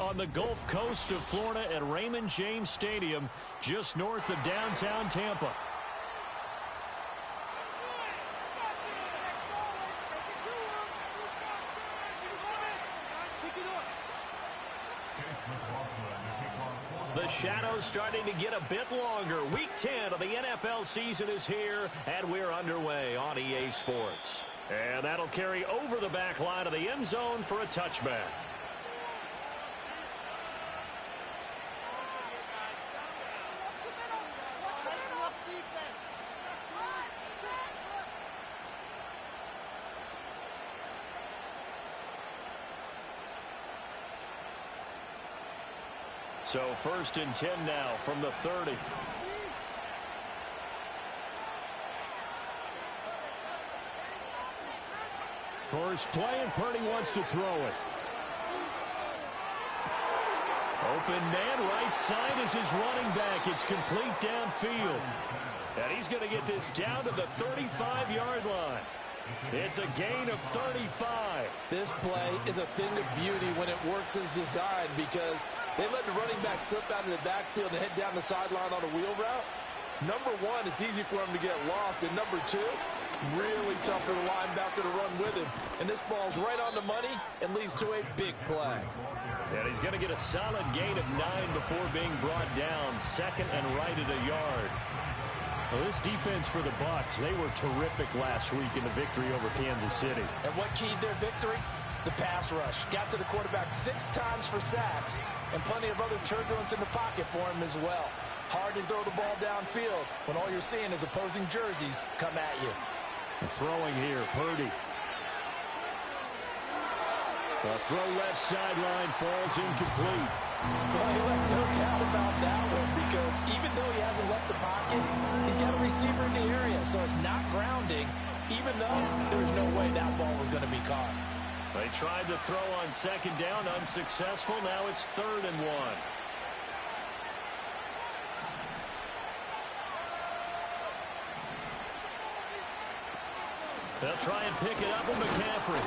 on the Gulf Coast of Florida at Raymond James Stadium, just north of downtown Tampa. The shadows starting to get a bit longer. Week 10 of the NFL season is here, and we're underway on EA Sports. And that'll carry over the back line of the end zone for a touchback. So 1st and 10 now from the 30. First play, and Purdy wants to throw it. Open man, right side is his running back. It's complete downfield. And he's going to get this down to the 35-yard line. It's a gain of 35. This play is a thing of beauty when it works as designed, because they let the running back slip out of the backfield and head down the sideline on a wheel route. Number one, it's easy for him to get lost. And number two, really tough for the linebacker to run with him. And this ball's right on the money and leads to a big play. And he's going to get a solid gain of 9 before being brought down. Second and right at a yard. Well, this defense for the Bucs, they were terrific last week in the victory over Kansas City. And what keyed their victory? The pass rush. Got to the quarterback 6 times for sacks, and plenty of other turbulence in the pocket for him as well. Hard to throw the ball downfield when all you're seeing is opposing jerseys come at you. Throwing here, Purdy. The throw left sideline falls incomplete. Well, he left no doubt about that one, because even though he hasn't left the pocket, he's got a receiver in the area, so it's not grounding, even though there's no way that ball was going to be caught. They tried to throw on second down, unsuccessful. Now it's 3rd and 1. They'll try and pick it up with McCaffrey.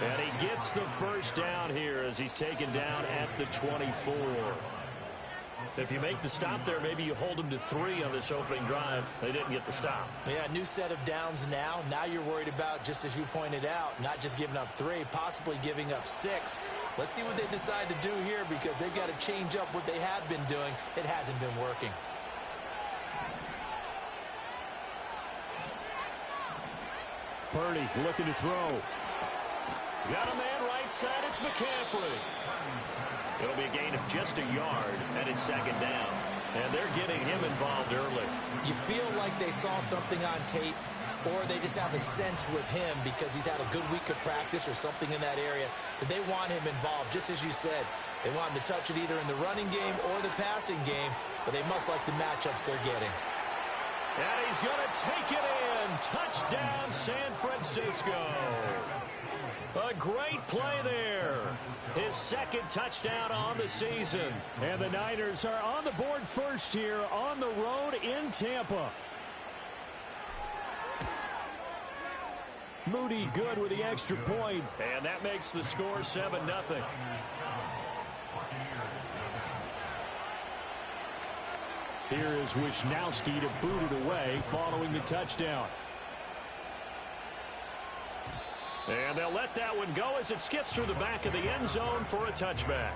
And he gets the first down here as he's taken down at the 24. If you make the stop there, maybe you hold them to 3 on this opening drive. They didn't get the stop. Yeah, new set of downs now. Now you're worried about, just as you pointed out, not just giving up 3, possibly giving up 6. Let's see what they decide to do here, because they've got to change up what they have been doing. It hasn't been working. Purdy looking to throw. Got a man right side. It's McCaffrey. It'll be a gain of just a yard, and it's 2nd down. And they're getting him involved early. You feel like they saw something on tape, or they just have a sense with him because he's had a good week of practice or something in that area that they want him involved. Just as you said, they want him to touch it either in the running game or the passing game, but they must like the matchups they're getting. And he's going to take it in. Touchdown, San Francisco. A great play there. His 2nd touchdown on the season. And the Niners are on the board first here on the road in Tampa. Moody good with the extra point. And that makes the score 7-0. Here is Wisnowski to boot it away following the touchdown. And they'll let that one go as it skips through the back of the end zone for a touchback.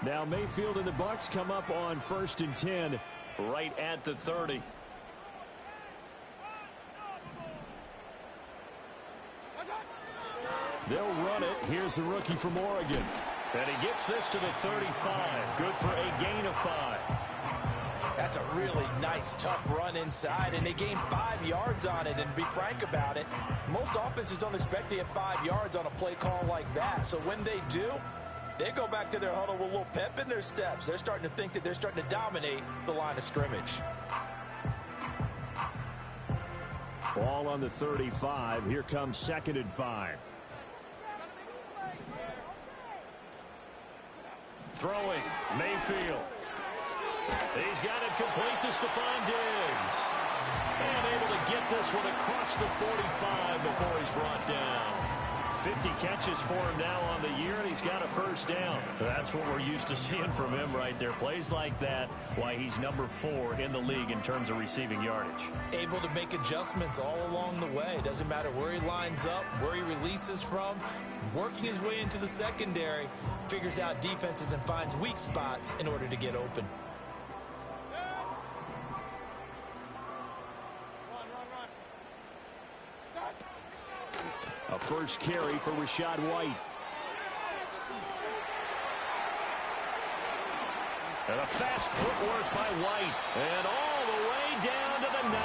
Now Mayfield and the Bucs come up on 1st and 10 right at the 30. They'll run it. Here's the rookie from Oregon. And he gets this to the 35. Good for a gain of 5. That's a really nice, tough run inside, and they gained 5 yards on it. And to be frank about it, most offenses don't expect to get 5 yards on a play call like that. So when they do, they go back to their huddle with a little pep in their steps. They're starting to think that they're starting to dominate the line of scrimmage. Ball on the 35. Here comes 2nd and 5. Throwing, Mayfield. He's got it complete to Stephon Diggs. And able to get this one across the 45 before he's brought down. 50 catches for him now on the year, and he's got a first down. That's what we're used to seeing from him right there. Plays like that, why he's number 4 in the league in terms of receiving yardage. Able to make adjustments all along the way. Doesn't matter where he lines up, where he releases from. Working his way into the secondary, figures out defenses and finds weak spots in order to get open. A first carry for Rachaad White. And a fast footwork by White. And all the way down to the 9.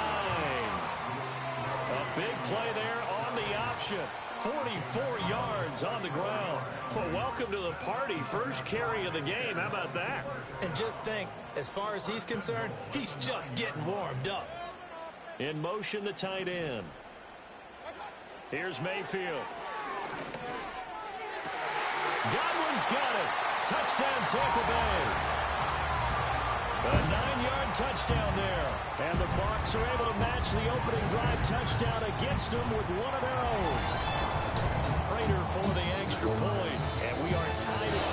A big play there on the option. 44 yards on the ground. Well, welcome to the party. First carry of the game. How about that? And just think, as far as he's concerned, he's just getting warmed up. In motion, the tight end. Here's Mayfield. Godwin's got it. Touchdown, Tampa Bay. A 9-yard touchdown there. And the Bucs are able to match the opening drive touchdown against them with one of their own. Prater for the extra point. And we are tied at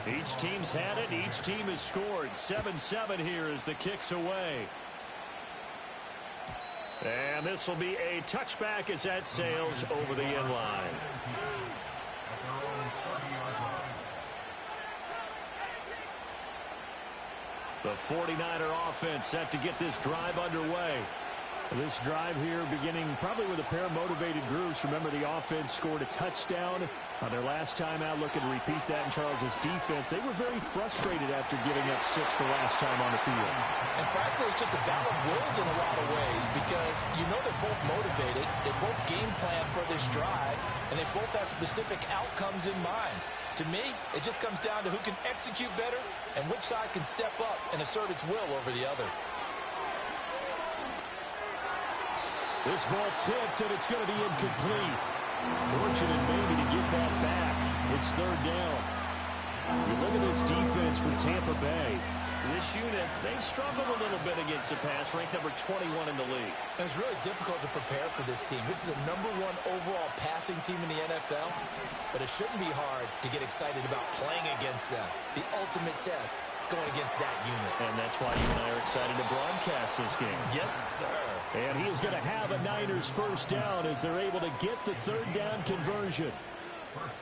7. Each team's had it. Each team has scored. 7-7 here as the kick's away. And this will be a touchback as that sails over the end line. The 49er offense set to get this drive underway. This drive here beginning probably with a pair of motivated groups. Remember, the offense scored a touchdown on their last time out. Looking to repeat that in Charles's defense. They were very frustrated after giving up 6 the last time on the field. And frankly, it's just a battle of wills in a lot of ways because you know they're both motivated. They both game plan for this drive, and they both have specific outcomes in mind. To me, it just comes down to who can execute better and which side can step up and assert its will over the other. This ball tipped, and it's going to be incomplete. Fortunate maybe to get that back. It's third down. You look at this defense for Tampa Bay. This unit, they've struggled a little bit against the pass, ranked number 21 in the league. And it's really difficult to prepare for this team. This is the #1 overall passing team in the NFL, but it shouldn't be hard to get excited about playing against them. The ultimate test going against that unit. And that's why you and I are excited to broadcast this game. Yes, sir. And he is going to have a Niners first down as they're able to get the third down conversion.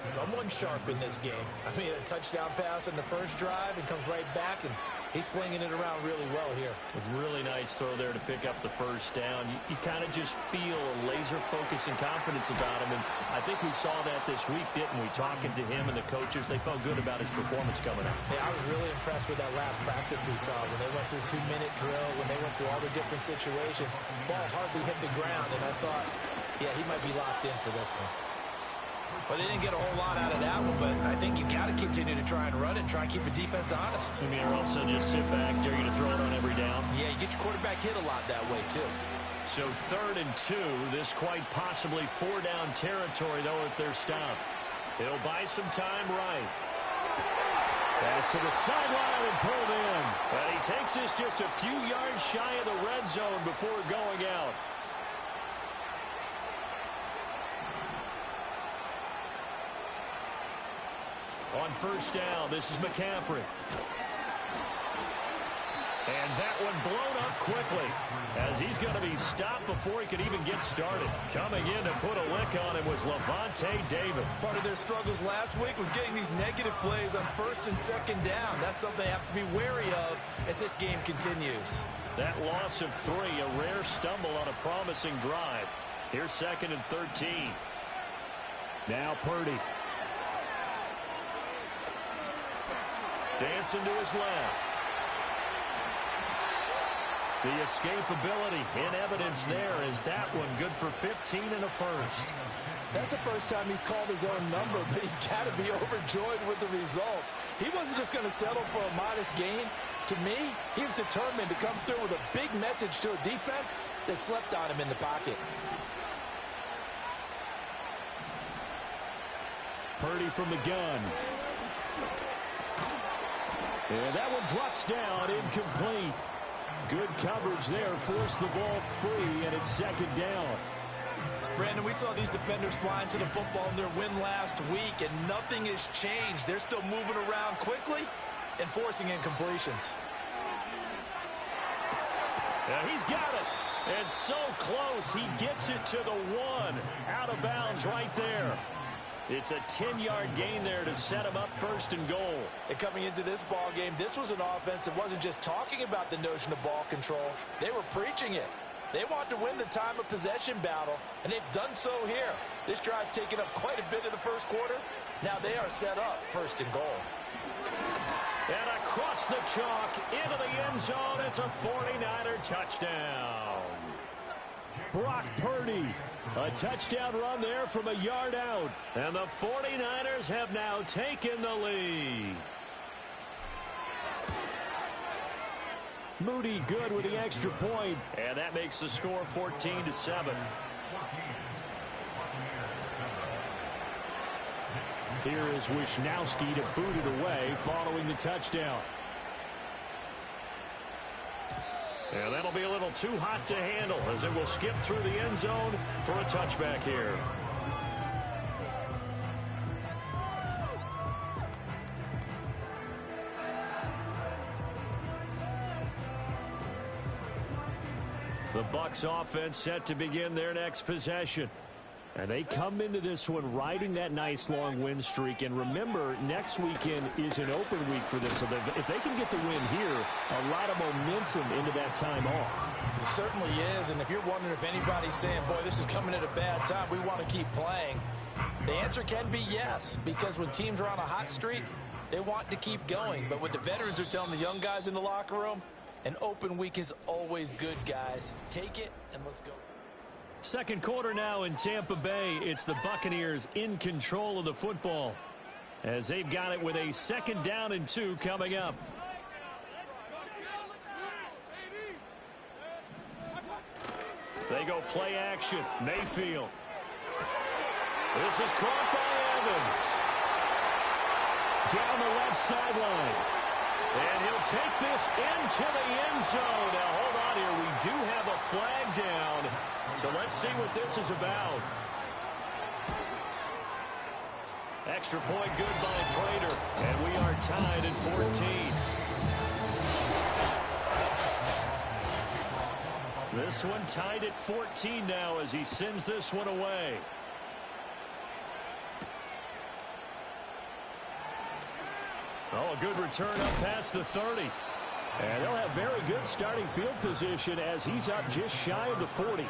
Someone sharp in this game. I mean, a touchdown pass on the first drive and comes right back, and he's flinging it around really well here. A really nice throw there to pick up the first down. You kind of just feel a laser focus and confidence about him, and I think we saw that this week, didn't we? Talking to him and the coaches, they felt good about his performance coming up. Yeah, I was really impressed with that last practice we saw when they went through 2-minute drill, when they went through all the different situations. Ball hardly hit the ground, and I thought, yeah, he might be locked in for this one. Well, they didn't get a whole lot out of that one, but I think you've got to continue to try and run it and try and keep the defense honest. I mean, or also just sit back, dare you to throw it on every down. Yeah, you get your quarterback hit a lot that way, too. So 3rd and 2, this quite possibly 4-down territory, though, if they're stopped. He'll buy some time right. Pass to the sideline and pulled in. But he takes this just a few yards shy of the red zone before going out. On first down, this is McCaffrey. And that one blown up quickly as he's going to be stopped before he could even get started. Coming in to put a lick on him was Lavonte David. Part of their struggles last week was getting these negative plays on 1st and 2nd down. That's something they have to be wary of as this game continues. That loss of 3, a rare stumble on a promising drive. Here's 2nd and 13. Now Purdy. Dancing to his left. The escapability in evidence there is that one good for 15 and a first. That's the first time he's called his own number, but he's got to be overjoyed with the results. He wasn't just going to settle for a modest gain. To me, he was determined to come through with a big message to a defense that slept on him in the pocket. Purdy from the gun. And that one drops down, incomplete. Good coverage there, forced the ball free, and it's second down. Brandon, we saw these defenders flying to the football in their win last week, and nothing has changed. They're still moving around quickly and forcing incompletions. And he's got it. And so close, he gets it to the one. Out of bounds right there. It's a 10-yard gain there to set him up first and goal. And coming into this ball game, this was an offense that wasn't just talking about the notion of ball control. They were preaching it. They want to win the time of possession battle, and they've done so here. This drive's taken up quite a bit in the first quarter. Now they are set up first and goal. And across the chalk into the end zone, it's a 49er touchdown. Brock Purdy, a touchdown run there from a yard out. And the 49ers have now taken the lead. Moody good with the extra point. And that makes the score 14-7. Here is Wishnowski to boot it away following the touchdown. And that'll be a little too hot to handle as it will skip through the end zone for a touchback here. The Bucs offense set to begin their next possession. And they come into this one riding that nice long win streak. And remember, next weekend is an open week for them. So if they can get the win here, a lot of momentum into that time off. It certainly is. And if you're wondering if anybody's saying, boy, this is coming at a bad time, we want to keep playing, the answer can be yes. Because when teams are on a hot streak, they want to keep going. But what the veterans are telling the young guys in the locker room, an open week is always good, guys. Take it and let's go. Second quarter now in Tampa Bay. It's the Buccaneers in control of the football as they've got it with a 2nd down and 2 coming up. They go play action. Mayfield. This is caught by Evans. Down the left sideline. And he'll take this into the end zone. Now, hold on here. We do have a flag down. So let's see what this is about. Extra point good by Prater. And we are tied at 14. This one tied at 14 now as he sends this one away. Oh, a good return up past the 30. And they'll have very good starting field position as he's up just shy of the 40.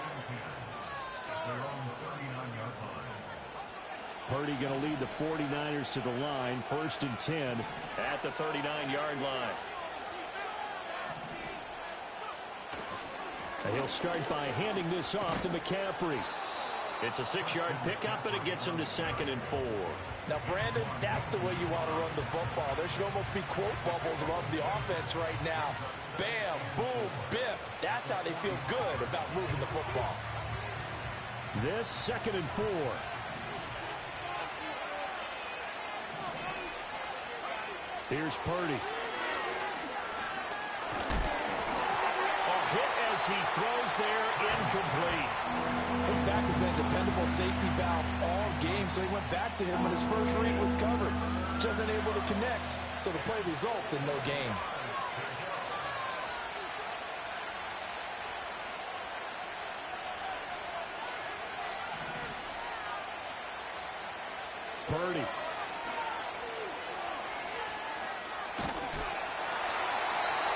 Purdy going to lead the 49ers to the line, 1st and 10 at the 39-yard line. And he'll start by handing this off to McCaffrey. It's a 6-yard pickup, and it gets him to 2nd and 4. Now, Brandon, that's the way you want to run the football. There should almost be quote bubbles above the offense right now. Bam, boom, biff. That's how they feel good about moving the football. This 2nd and 4. Here's Purdy. A hit as he throws there, incomplete. His back has been a dependable safety valve all game, so he went back to him when his first read was covered. Just unable to connect, so the play results in no gain. Purdy.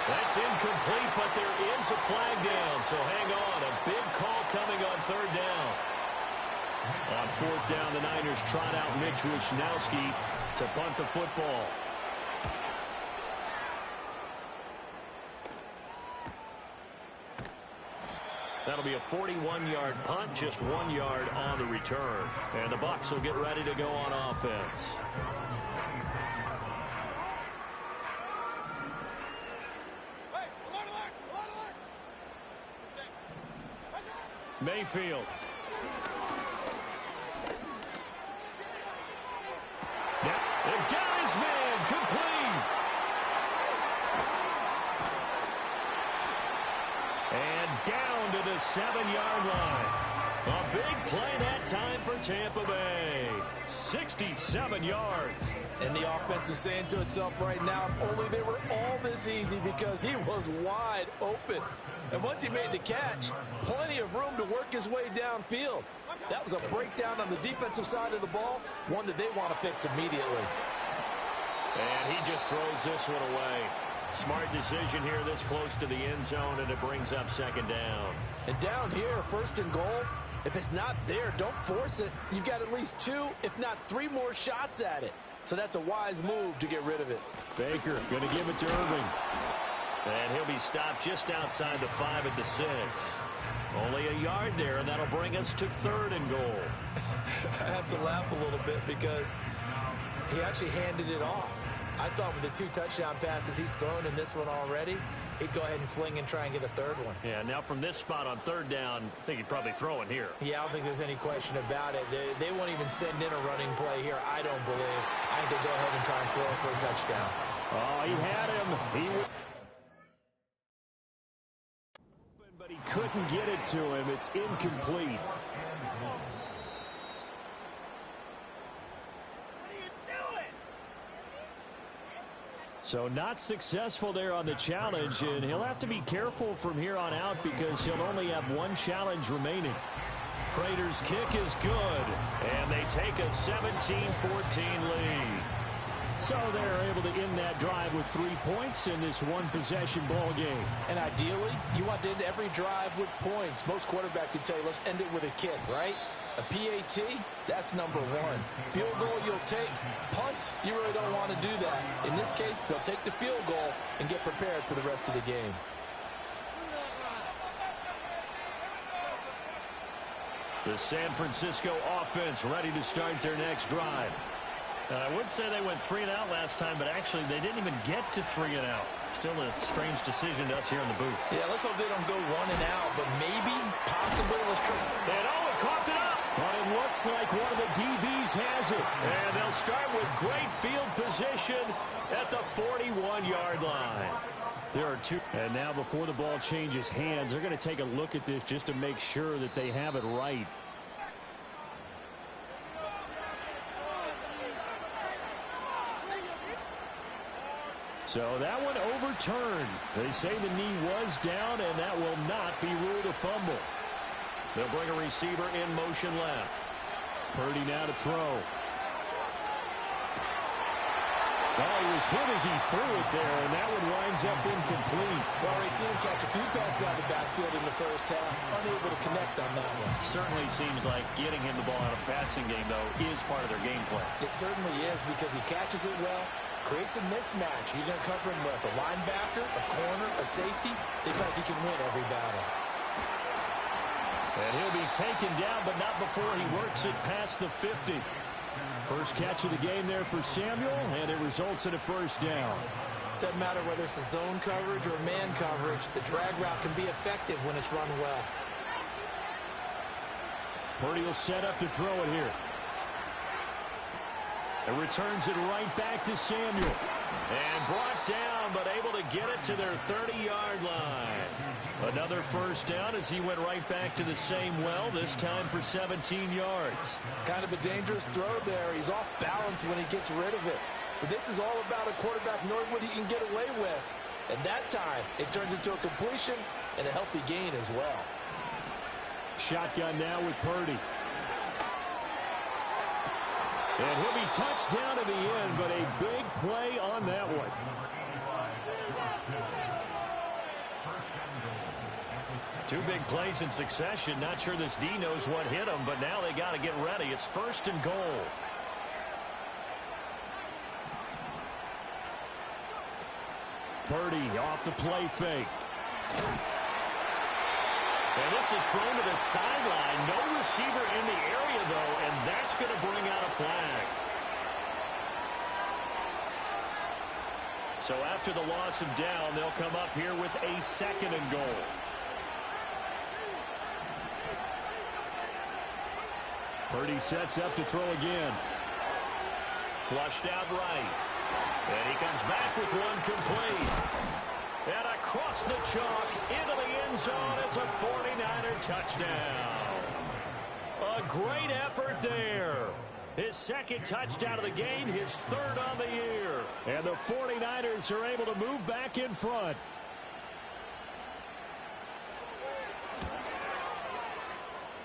That's incomplete, but there is a flag down, so hang on. A big call coming on 3rd down. On 4th down, the Niners trot out Mitch Wishnowski to punt the football. That'll be a 41-yard punt, just 1 yard on the return. And the Bucs will get ready to go on offense. Mayfield. 67-yard line. A big play that time for Tampa Bay. 67 yards. And the offense is saying to itself right now, if only they were all this easy, because he was wide open. And once he made the catch, plenty of room to work his way downfield. That was a breakdown on the defensive side of the ball, one that they want to fix immediately. And he just throws this one away. Smart decision here this close to the end zone, and it brings up second down. And down here, first and goal, if it's not there, don't force it. You've got at least 2, if not 3 more shots at it. So that's a wise move to get rid of it. Baker going to give it to Irving. And he'll be stopped just outside the 5 at the 6. Only a yard there, and that'll bring us to third and goal. I have to laugh a little bit because he actually handed it off. I thought with the 2 touchdown passes he's thrown in this one already, he'd go ahead and fling and try and get a third one. Yeah, now from this spot on third down, I think he'd probably throw it here. Yeah, I don't think there's any question about it. They won't even send in a running play here, I don't believe. I think they'll go ahead and try and throw it for a touchdown. Oh, he had him. But he couldn't get it to him. It's incomplete. So not successful there on the challenge, and he'll have to be careful from here on out because he'll only have 1 challenge remaining. Prater's kick is good, and they take a 17-14 lead. So they're able to end that drive with 3 points in this one-possession ball game. And ideally, you want to end every drive with points. Most quarterbacks would tell you, let's end it with a kick, right? A PAT, that's number 1. Field goal you'll take. Punts, you really don't want to do that. In this case, they'll take the field goal and get prepared for the rest of the game. The San Francisco offense ready to start their next drive. I would say they went 3 and out last time, but actually they didn't even get to 3 and out. Still a strange decision to us here in the booth. Yeah, let's hope they don't go 1 and out, but maybe, possibly, let's try. And it coughed it up. But it looks like one of the DBs has it. And they'll start with great field position at the 41-yard line. There are 2. And now before the ball changes hands, they're going to take a look at this just to make sure that they have it right. So that one overturned. They say the knee was down, and that will not be ruled a fumble. They'll bring a receiver in motion left. Purdy now to throw. Oh, he was hit as he threw it there, and that one winds up incomplete. Well, we've seen him catch a few passes out of the backfield in the first half. Unable to connect on that one. Certainly seems like getting him the ball out of the passing game, though, is part of their game plan. It certainly is, because he catches it well, creates a mismatch. Either covering with a linebacker, a corner, a safety. They feel like he can win every battle. And he'll be taken down, but not before he works it past the 50. First catch of the game there for Samuel, and it results in a first down. Doesn't matter whether it's a zone coverage or man coverage, the drag route can be effective when it's run well. Purdy will set up to throw it here. And returns it right back to Samuel. And brought down, but able to get it to their 30-yard line. Another first down as he went right back to the same well, this time for 17 yards. Kind of a dangerous throw there. He's off balance when he gets rid of it. But this is all about a quarterback knowing what he can get away with. And that time, it turns into a completion and a healthy gain as well. Shotgun now with Purdy. And he'll be touched down to the end, but a big play on that one. Two big plays in succession. Not sure this D knows what hit him, but now they got to get ready. It's first and goal. Purdy off the play fake. And this is thrown to the sideline. No receiver in the area, though, and that's going to bring out a flag. So after the loss of down, they'll come up here with a second and goal. Purdy sets up to throw again. Flushed out right. And he comes back with one complete. And across the chalk into the end zone. It's a 49er touchdown. A great effort there. His second touchdown of the game, his third on the year. And the 49ers are able to move back in front.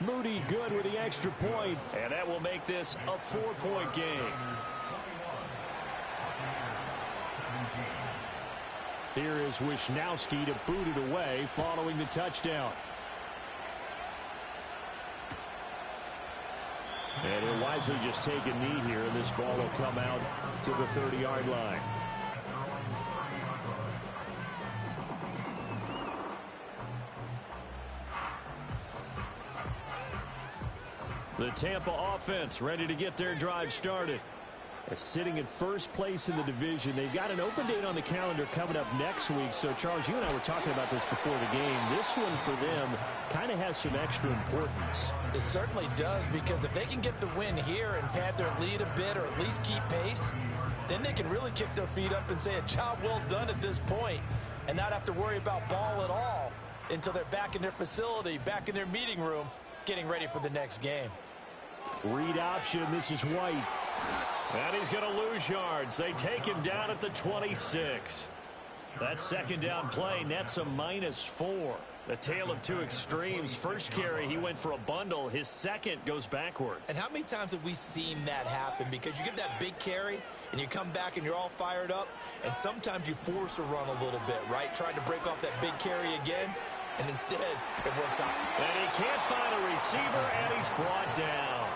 Moody good with the extra point. And that will make this a 4-point game. Here is Wishnowsky to boot it away following the touchdown. And he'll wisely just take a knee here, and this ball will come out to the 30-yard line. The Tampa offense ready to get their drive started. Sitting in first place in the division. They've got an open date on the calendar coming up next week. So, Charles, you and I were talking about this before the game. This one for them kind of has some extra importance. It certainly does, because if they can get the win here and pad their lead a bit or at least keep pace, then they can really kick their feet up and say a job well done at this point and not have to worry about ball at all until they're back in their facility, back in their meeting room, getting ready for the next game. Read option. This is White. And he's going to lose yards. They take him down at the 26. That second down play nets a -4. The tale of two extremes. First carry, he went for a bundle. His second goes backward. And how many times have we seen that happen? Because you get that big carry, and you come back and you're all fired up, and sometimes you force a run a little bit, right? Trying to break off that big carry again, and instead it works out. And he can't find a receiver, and he's brought down.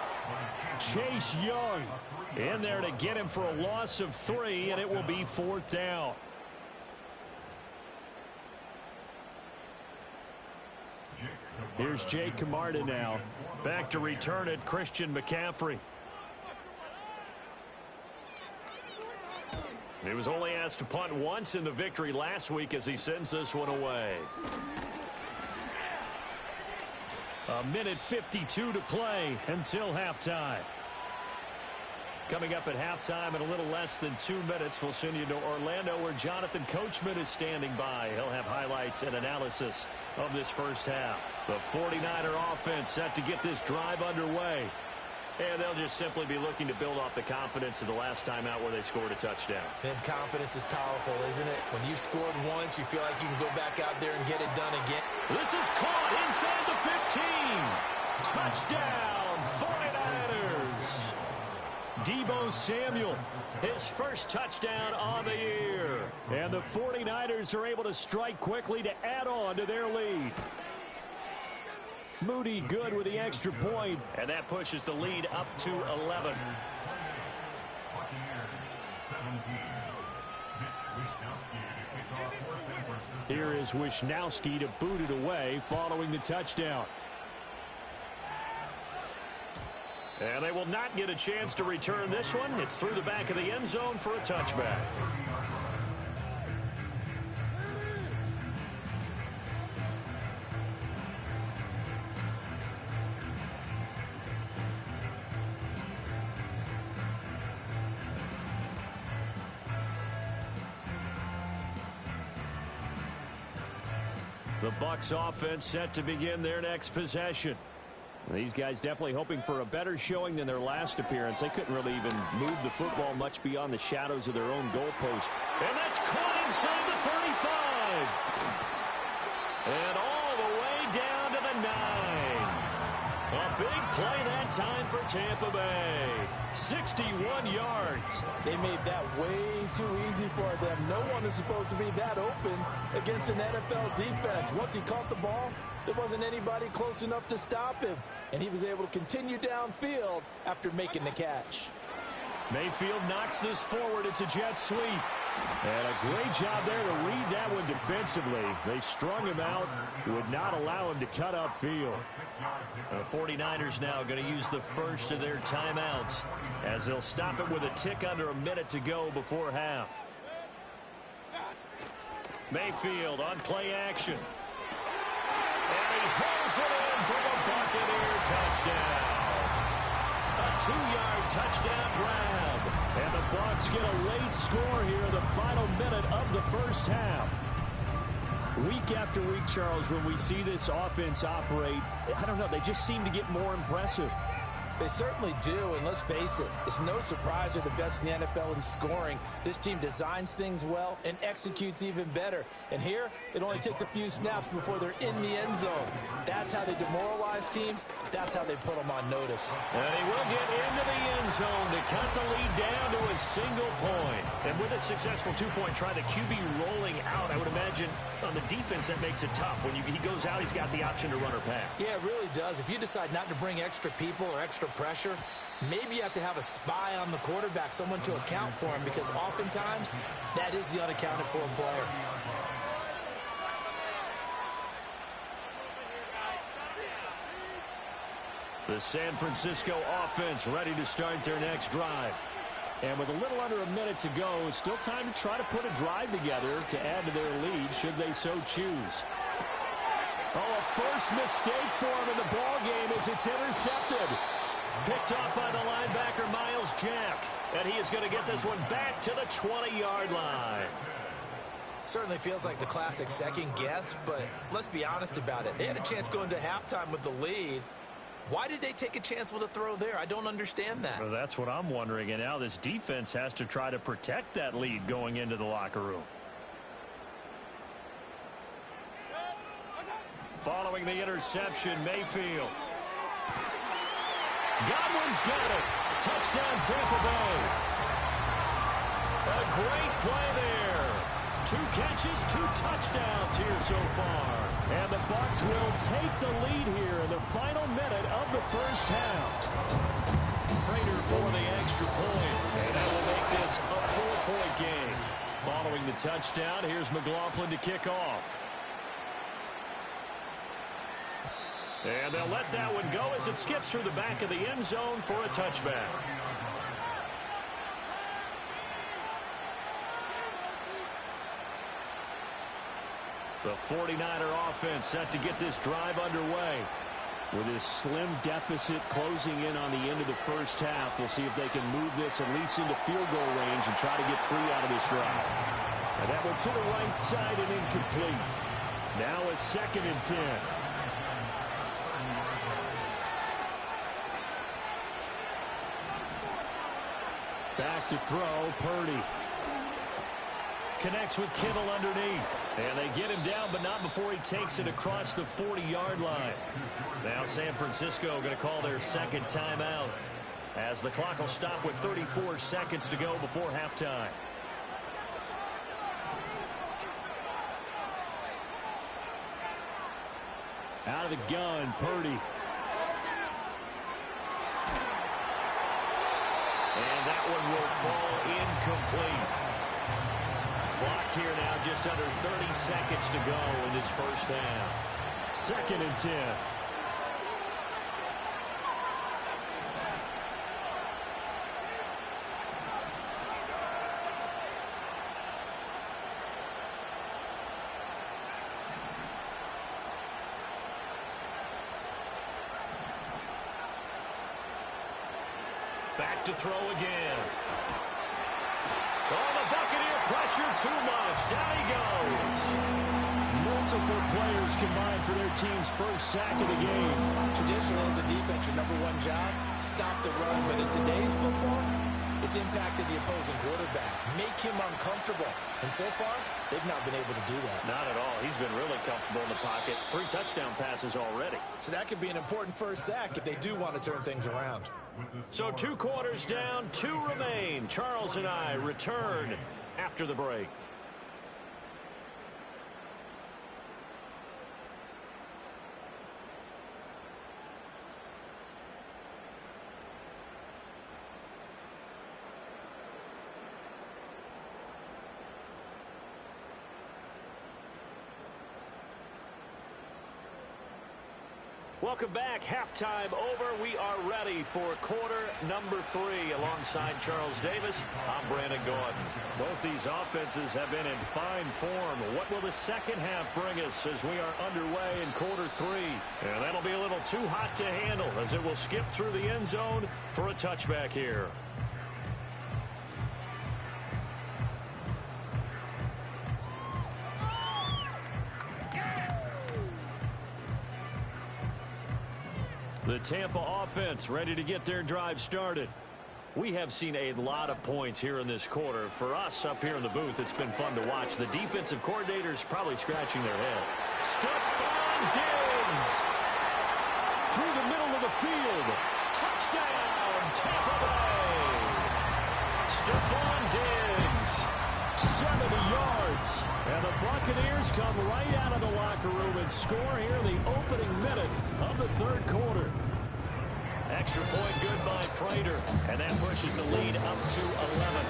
Chase Young in there to get him for a loss of 3, and it will be 4th down. Here's Jake Camarda now. Back to return it, Christian McCaffrey. He was only asked to punt once in the victory last week as he sends this one away. 1:52 to play until halftime. Coming up at halftime in a little less than 2 minutes, we'll send you to Orlando where Jonathan Coachman is standing by. He'll have highlights and analysis of this first half. The 49er offense set to get this drive underway. And they'll just simply be looking to build off the confidence of the last time out where they scored a touchdown. And confidence is powerful, isn't it? When you've scored once, you feel like you can go back out there and get it done again. This is caught inside the 15. Touchdown, 49ers. Deebo Samuel, his first touchdown on the year. And the 49ers are able to strike quickly to add on to their lead. Moody good with the extra point, and that pushes the lead up to 11. Here is Wishnowsky to boot it away following the touchdown. And they will not get a chance to return this one. It's through the back of the end zone for a touchback. The Bucs offense set to begin their next possession. These guys definitely hoping for a better showing than their last appearance. They couldn't really even move the football much beyond the shadows of their own goalpost. And that's caught inside the 35. And all the way down to the 9. A big play that time for Tampa Bay. 61 yards. They made that way too easy for them. No one is supposed to be that open against an NFL defense. Once he caught the ball, there wasn't anybody close enough to stop him, and he was able to continue downfield after making the catch. Mayfield knocks this forward. It's a jet sweep. And a great job there to read that one defensively. They strung him out, would not allow him to cut upfield. The 49ers now going to use the first of their timeouts as they'll stop it with a tick under a minute to go before half. Mayfield on play action. And he hauls it in for the Buccaneer touchdown. A 2-yard touchdown grab. And the Bucs get a late score here in the final minute of the first half. Week after week, Charles, when we see this offense operate, I don't know, they just seem to get more impressive. They certainly do, and let's face it, it's no surprise they're the best in the NFL in scoring. This team designs things well and executes even better. And here, it only takes a few snaps before they're in the end zone. That's how they demoralize teams. That's how they put them on notice. And he will get into the end zone to cut the lead down to a single point. And with a successful two-point try, the QB rolling out, I would imagine on the defense that makes it tough. When he goes out, he's got the option to run or pass. Yeah, it really does. If you decide not to bring extra people or extra pressure, maybe you have to have a spy on the quarterback, someone to account for him, because oftentimes that is the unaccounted for player. The San Francisco offense ready to start their next drive. And with a little under a minute to go, still time to try to put a drive together to add to their lead should they so choose. Oh, a first mistake for him in the ball game as it's intercepted. Picked up by the linebacker, Miles Jack. And he is going to get this one back to the 20-yard line. Certainly feels like the classic second guess, but let's be honest about it. They had a chance going to halftime with the lead. Why did they take a chance with a throw there? I don't understand that. Well, that's what I'm wondering. And now this defense has to try to protect that lead going into the locker room. Following the interception, Mayfield. Godwin's got it. Touchdown, Tampa Bay. A great play there. 2 catches, 2 touchdowns here so far. And the Bucs will take the lead here in the final minute of the first half. Prater for the extra point. And that will make this a 4-point game. Following the touchdown, here's McLaughlin to kick off. And they'll let that one go as it skips through the back of the end zone for a touchback. The 49er offense set to get this drive underway. With this slim deficit closing in on the end of the first half, we'll see if they can move this at least into field goal range and try to get 3 out of this drive. And that one to the right side and incomplete. Now a 2nd and 10. Back to throw, Purdy. Connects with Kittle underneath. And they get him down, but not before he takes it across the 40-yard line. Now San Francisco going to call their 2nd timeout, as the clock will stop with 34 seconds to go before halftime. Out of the gun, Purdy. And that one will fall incomplete. Clock here now just under 30 seconds to go in this first half. 2nd and 10. Back to throw again. Oh, the Buccaneer pressure too much. Down he goes. Multiple players combined for their team's first sack of the game. Traditionally, as a defense, your #1 job, stop the run. But in today's football, it's impacted the opposing quarterback. Make him uncomfortable. And so far, they've not been able to do that. Not at all. He's been really comfortable in the pocket. 3 touchdown passes already. So that could be an important first sack if they do want to turn things around. So 2 quarters down, 2 remain. Charles and I return after the break. Welcome back. Halftime over. We are ready for quarter number 3. Alongside Charles Davis, I'm Brandon Gordon. Both these offenses have been in fine form. What will the second half bring us as we are underway in quarter 3? And that'll be a little too hot to handle as it will skip through the end zone for a touchback here. The Tampa offense ready to get their drive started. We have seen a lot of points here in this quarter. For us up here in the booth, it's been fun to watch. The defensive coordinators probably scratching their head. Stephon Diggs through the middle of the field. Touchdown, Tampa Bay. Stephon Diggs, 70 yards. And the Buccaneers come right out of the locker room and score here in the opening minute of the third quarter. Extra point good by Prater, and that pushes the lead up to 11.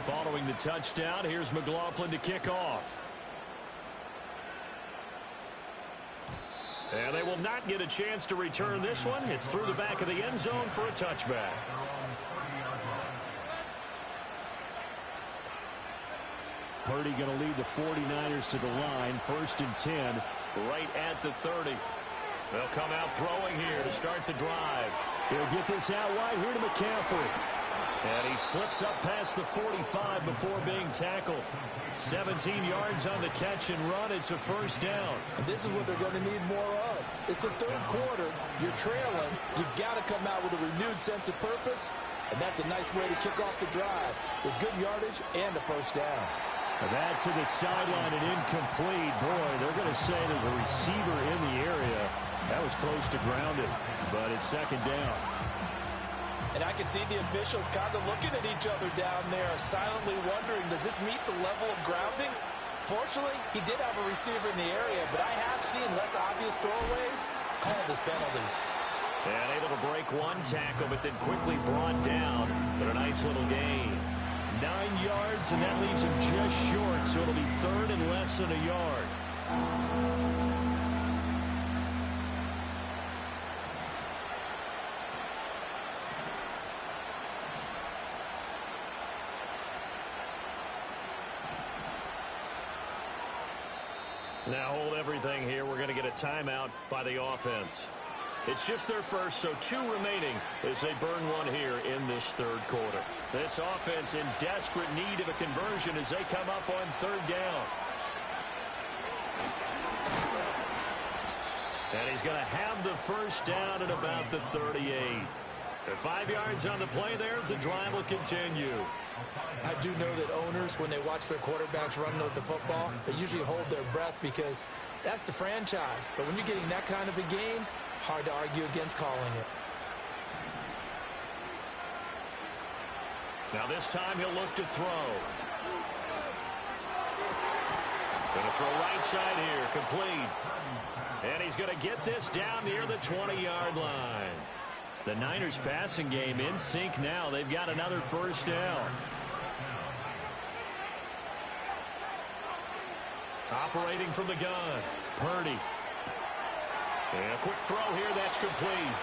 Following the touchdown, here's McLaughlin to kick off. And they will not get a chance to return this one. It's through the back of the end zone for a touchback. Purdy going to lead the 49ers to the line. 1st and 10, right at the 30. They'll come out throwing here to start the drive. He'll get this out wide here to McCaffrey. And he slips up past the 45 before being tackled. 17 yards on the catch and run. It's a first down. And this is what they're going to need more of. It's the third quarter. You're trailing. You've got to come out with a renewed sense of purpose. And that's a nice way to kick off the drive with good yardage and a first down. That to the sideline and incomplete. Boy, they're going to say there's a receiver in the area. That was close to grounded, but it's second down. And I can see the officials kind of looking at each other down there, silently wondering, does this meet the level of grounding? Fortunately, he did have a receiver in the area, but I have seen less obvious throwaways called as penalties. And able to break one tackle, but then quickly brought down. But a nice little gain. 9 yards, and that leaves him just short, so it'll be third and less than a yard. Now hold everything here. We're going to get a timeout by the offense. It's just their first, so 2 remaining as they burn one here in this third quarter. This offense in desperate need of a conversion as they come up on third down. And he's going to have the first down at about the 38. 5 yards on the play there as the drive will continue. I do know that owners, when they watch their quarterbacks run with the football, they usually hold their breath because that's the franchise. But when you're getting that kind of a game, hard to argue against calling it. Now this time he'll look to throw. Going to throw right side here, complete. And he's going to get this down near the 20-yard line. The Niners passing game in sync now. They've got another first down. Operating from the gun, Purdy. And a quick throw here, that's complete.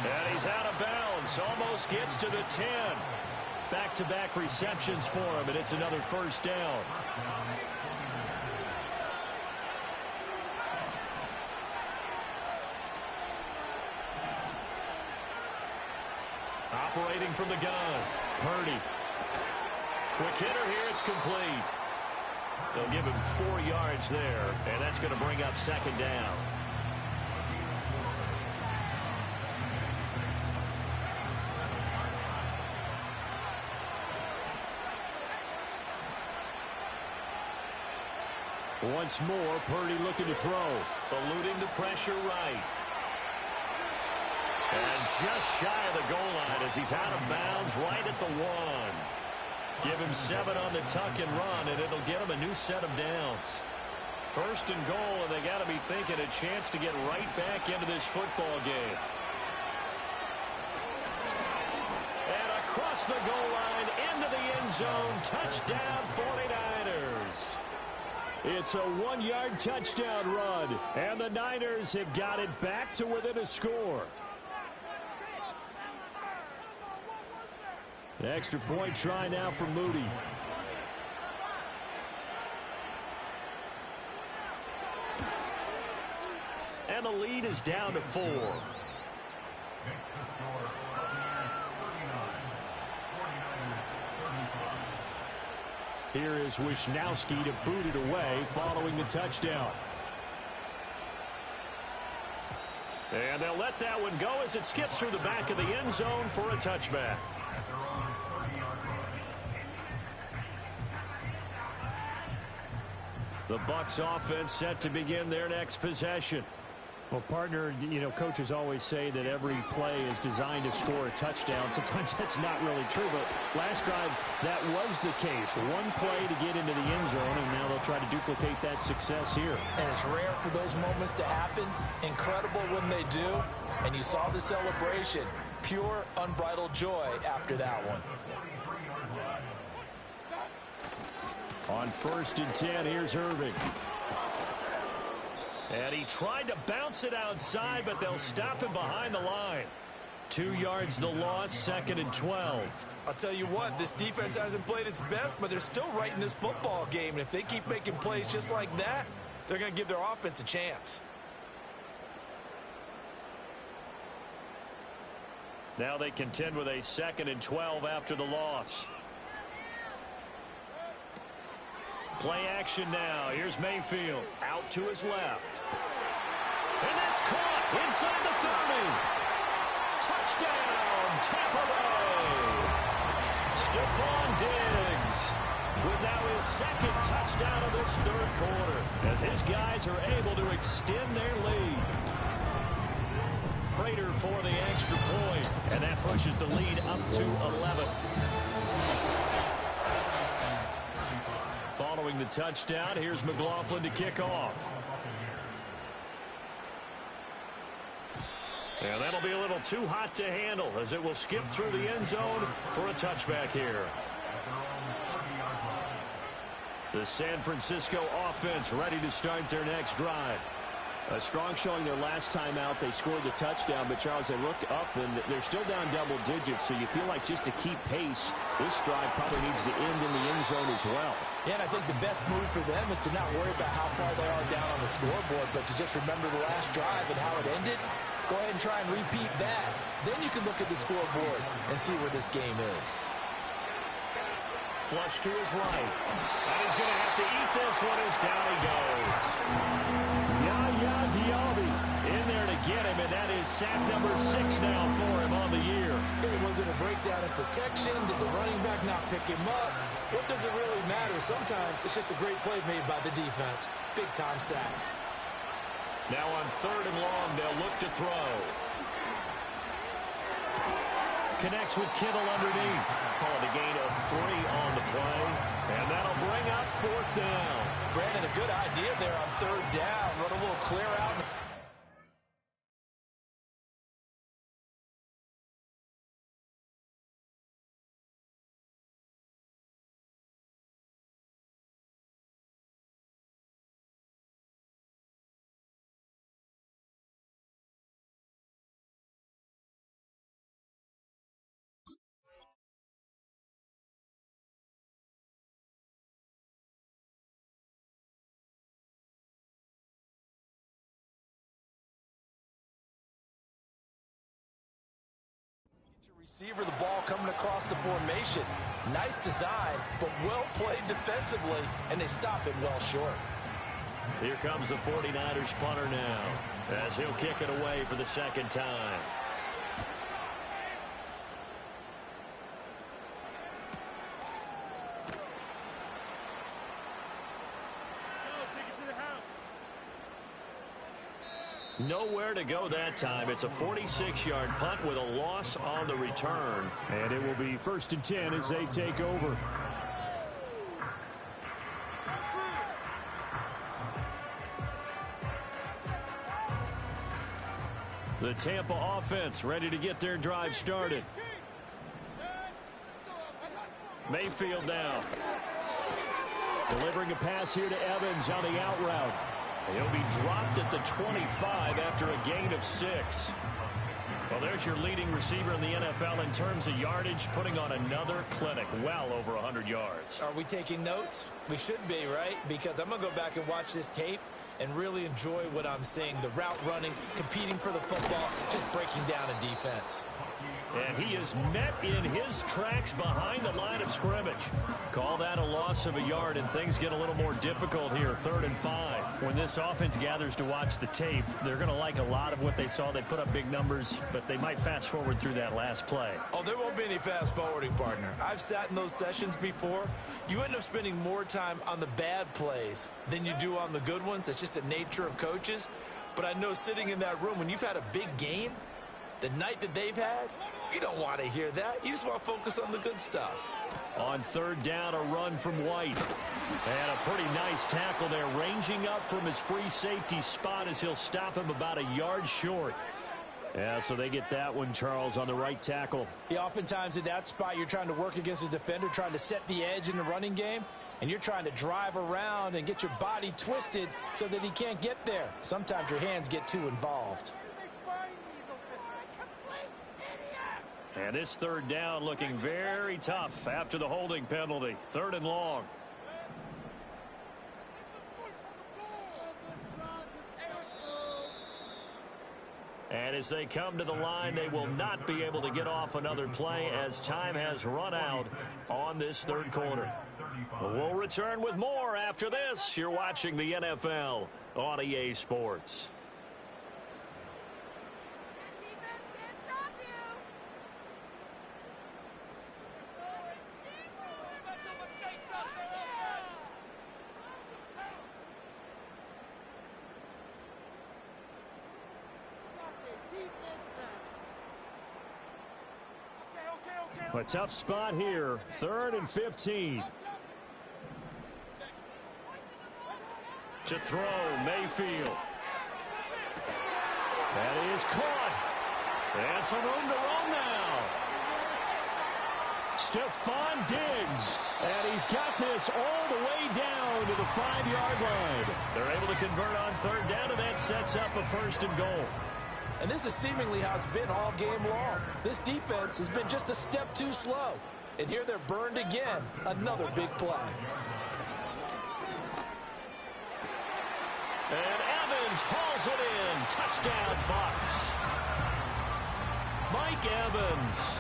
And he's out of bounds, almost gets to the 10. Back-to-back receptions for him, and it's another first down. Operating from the gun, Purdy. Quick hitter here, it's complete. They'll give him 4 yards there, and that's going to bring up second down. Once more, Purdy looking to throw. Eluding the pressure right. And just shy of the goal line as he's out of bounds right at the 1. Give him 7 on the tuck and run, and it'll get him a new set of downs. First and goal, and they got to be thinking a chance to get right back into this football game. And across the goal line, into the end zone, touchdown 49ers. It's a 1-yard touchdown run, and the Niners have got it back to within a score. Extra point try now for Moody. And the lead is down to 4. Here is Wisnowski to boot it away following the touchdown. And they'll let that one go as it skips through the back of the end zone for a touchback. The Bucs offense set to begin their next possession. Well, partner, you know, coaches always say that every play is designed to score a touchdown. Sometimes that's not really true, but last drive, that was the case. One play to get into the end zone, and now they'll try to duplicate that success here. And it's rare for those moments to happen. Incredible when they do. And you saw the celebration. Pure, unbridled joy after that one. On 1st and 10, here's Irving. And he tried to bounce it outside, but they'll stop him behind the line. 2 yards the loss, 2nd and 12. I'll tell you what, this defense hasn't played its best, but they're still right in this football game. And if they keep making plays just like that, they're going to give their offense a chance. Now they contend with a 2nd and 12 after the loss. Play action now. Here's Mayfield out to his left. And that's caught inside the 30. Touchdown, Tampa Bay. Stephon Diggs with now his 2nd touchdown of this 3rd quarter as his guys are able to extend their lead. Prater for the extra point, and that pushes the lead up to 11. Following the touchdown, here's McLaughlin to kick off. And that'll be a little too hot to handle as it will skip through the end zone for a touchback here. The San Francisco offense ready to start their next drive. A strong showing their last time out. They scored the touchdown, but Charles, they look up and they're still down double digits, so you feel like just to keep pace, this drive probably needs to end in the end zone as well. Yeah, and I think the best move for them is to not worry about how far they are down on the scoreboard, but to just remember the last drive and how it ended. Go ahead and try and repeat that. Then you can look at the scoreboard and see where this game is. Flush to his right. And he's going to have to eat this one as down he goes. Yaya Diaby in there to get him, and that is sack number 6 now for him on the year. It wasn't a breakdown in protection. Did the running back not pick him up? What does it really matter? Sometimes it's just a great play made by the defense. Big-time sack. Now on 3rd and long, they'll look to throw. Connects with Kittle underneath. Call it a gain of 3 on the play. And that'll bring up 4th down. Brandon, a good idea there on 3rd down. Run a little clear out. Receiver, the ball coming across the formation. Nice design, but well played defensively, and they stop it well short. Here comes the 49ers punter now, as he'll kick it away for the 2nd time. Nowhere to go that time. It's a 46-yard punt with a loss on the return. And it will be 1st and 10 as they take over. The Tampa offense ready to get their drive started. Mayfield now. Delivering a pass here to Evans on the out route. He'll be dropped at the 25 after a gain of 6. Well, there's your leading receiver in the NFL in terms of yardage, putting on another clinic, well over 100 yards. Are we taking notes? We should be, right? Because I'm going to go back and watch this tape and really enjoy what I'm seeing. The route running, competing for the football, just breaking down a defense. And he is met in his tracks behind the line of scrimmage. Call that a loss of a yard, and things get a little more difficult here, 3rd and 5. When this offense gathers to watch the tape, they're going to like a lot of what they saw. They put up big numbers, but they might fast forward through that last play. Oh, there won't be any fast forwarding, partner. I've sat in those sessions before. You end up spending more time on the bad plays than you do on the good ones. It's just the nature of coaches. But I know sitting in that room, when you've had a big game, the night that they've had, you don't want to hear that. You just want to focus on the good stuff. On 3rd down, a run from White. And a pretty nice tackle there, ranging up from his free safety spot as he'll stop him about a yard short. Yeah, so they get that one, Charles, on the right tackle. Yeah, oftentimes in that spot, you're trying to work against a defender, trying to set the edge in the running game, and you're trying to drive around and get your body twisted so that he can't get there. Sometimes your hands get too involved. And this 3rd down looking very tough after the holding penalty. 3rd and long. And as they come to the line, they will not be able to get off another play as time has run out on this 3rd quarter. We'll return with more after this. You're watching the NFL on EA Sports. A tough spot here, 3rd and 15. To throw, Mayfield. That is caught. And some room to run now. Stephon Diggs. And he's got this all the way down to the 5-yard line. They're able to convert on 3rd down, and that sets up a 1st and goal. And this is seemingly how it's been all game long. This defense has been just a step too slow. And here they're burned again. Another big play. And Evans hauls it in. Touchdown, Bucs. Mike Evans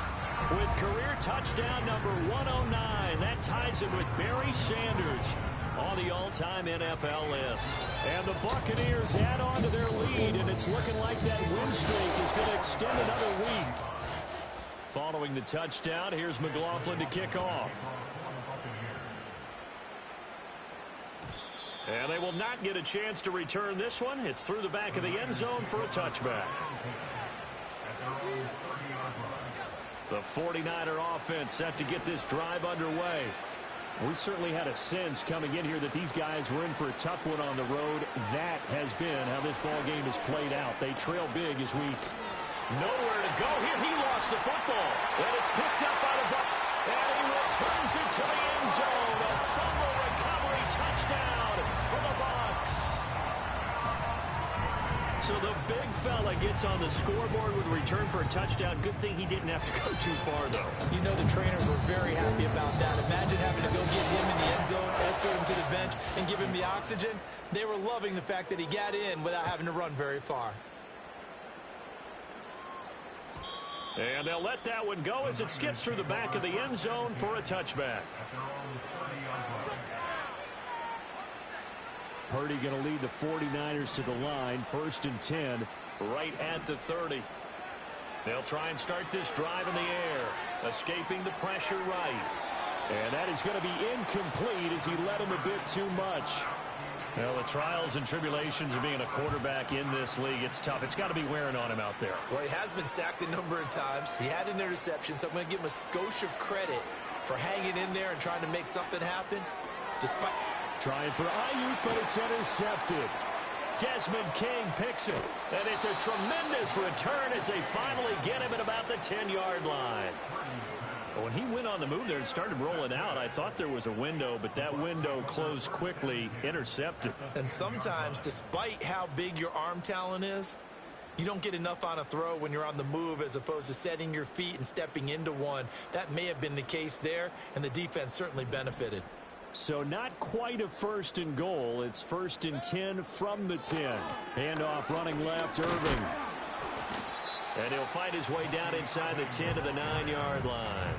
with career touchdown number 109. That ties him with Barry Sanders on the all-time NFL list. And the Buccaneers add on to their lead, and it's looking like that win streak is going to extend another week. Following the touchdown, here's McLaughlin to kick off. And they will not get a chance to return this one. It's through the back of the end zone for a touchback. The 49er offense set to get this drive underway. We certainly had a sense coming in here that these guys were in for a tough one on the road. That has been how this ball game has played out. They trail big as we nowhere to go here. He lost the football, and it's picked up by the Bucs, and he returns it to the end zone. A fumble recovery touchdown for the Bucs. So the big fella gets on the scoreboard with a return for a touchdown. Good thing he didn't have to go too far, though. You know the trainers were very happy about that. Imagine having to go get him in the end zone, escort him to the bench, and give him the oxygen. They were loving the fact that he got in without having to run very far. And they'll let that one go as it skips through the back of the end zone for a touchback. Purdy going to lead the 49ers to the line, 1st and 10, right at the 30. They'll try and start this drive in the air, escaping the pressure right. And that is going to be incomplete as he led him a bit too much. Well, the trials and tribulations of being a quarterback in this league, it's tough. It's got to be wearing on him out there. Well, he has been sacked a number of times. He had an interception, so I'm going to give him a skosh of credit for hanging in there and trying to make something happen. Despite trying for Ayuk, but it's intercepted. Desmond King picks it, and it's a tremendous return as they finally get him at about the 10-yard line. When he went on the move there and started rolling out, I thought there was a window, but that window closed quickly, intercepted. And sometimes, despite how big your arm talent is, you don't get enough on a throw when you're on the move as opposed to setting your feet and stepping into one. That may have been the case there, and the defense certainly benefited. So not quite a 1st and goal. It's 1st and 10 from the 10. Handoff running left, Irving. And he'll fight his way down inside the 10 to the 9-yard line.